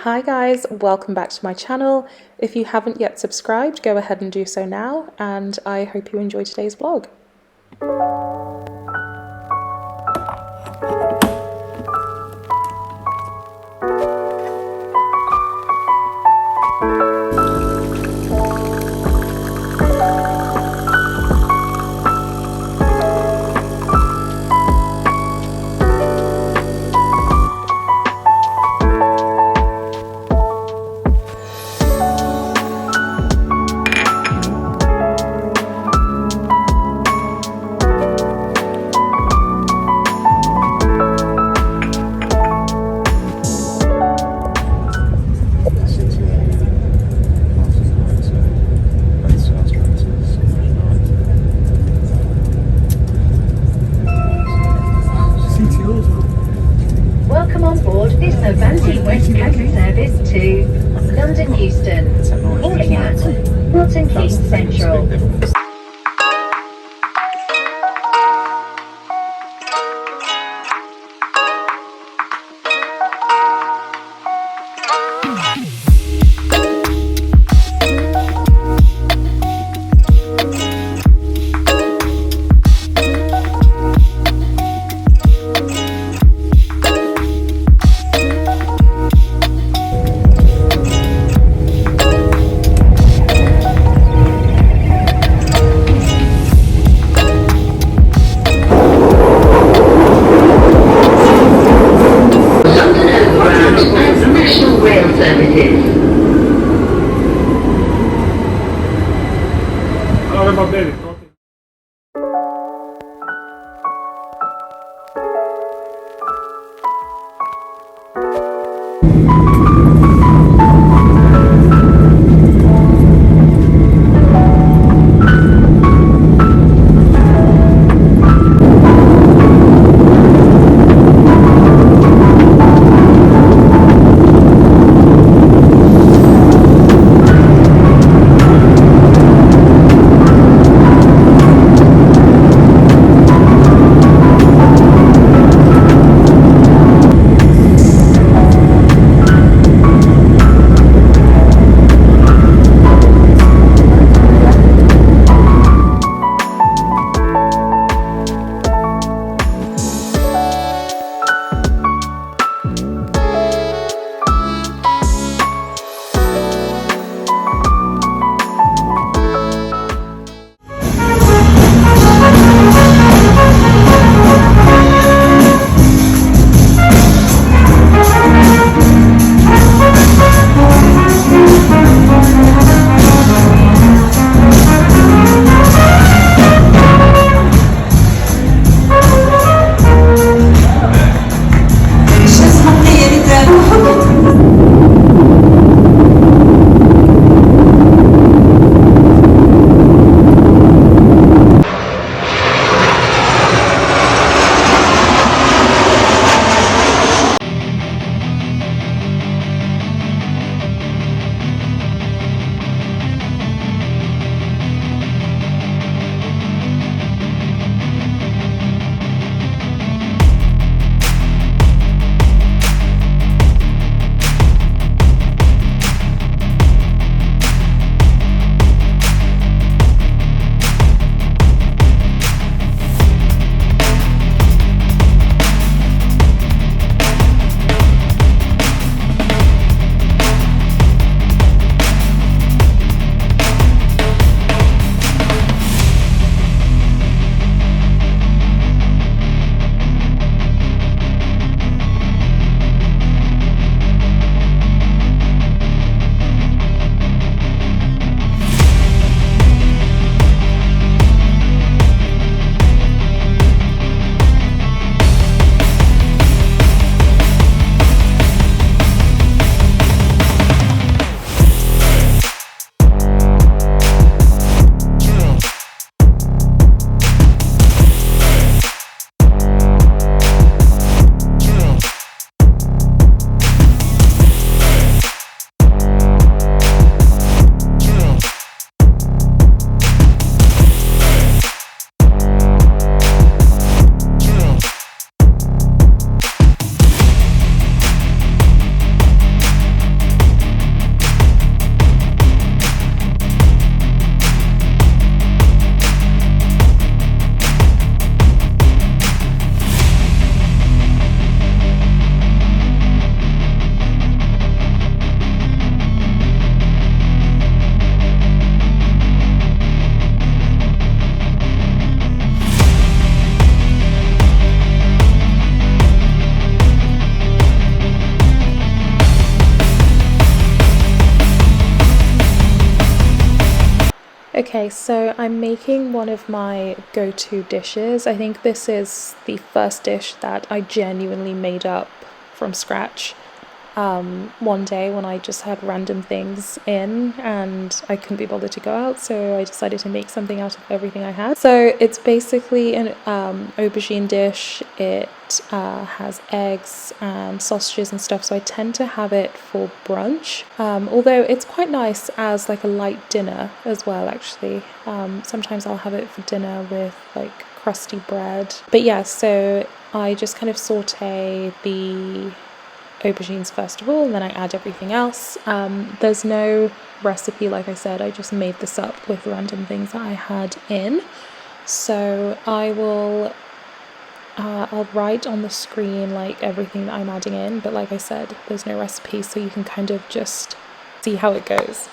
Hi guys, welcome back to my channel. If you haven't yet subscribed, go ahead and do so now, and I hope you enjoy today's vlog. Welcome on board this Avanti West Coast service to London Euston, calling at Milton Keynes Central. Okay, so I'm making one of my go-to dishes. I think this is the first dish that I genuinely made up from scratch. One day when I just had random things in and I couldn't be bothered to go out, so I decided to make something out of everything I had. So it's basically an aubergine dish. It has eggs and sausages and stuff, so I tend to have it for brunch. Although it's quite nice as like a light dinner as well, actually. Sometimes I'll have it for dinner with like crusty bread. But yeah, so I just kind of saute the aubergines first of all, and then I add everything else. There's no recipe, like I said, I just made this up with random things that I had in. So I'll write on the screen like everything that I'm adding in, but like I said, there's no recipe, so you can kind of just see how it goes.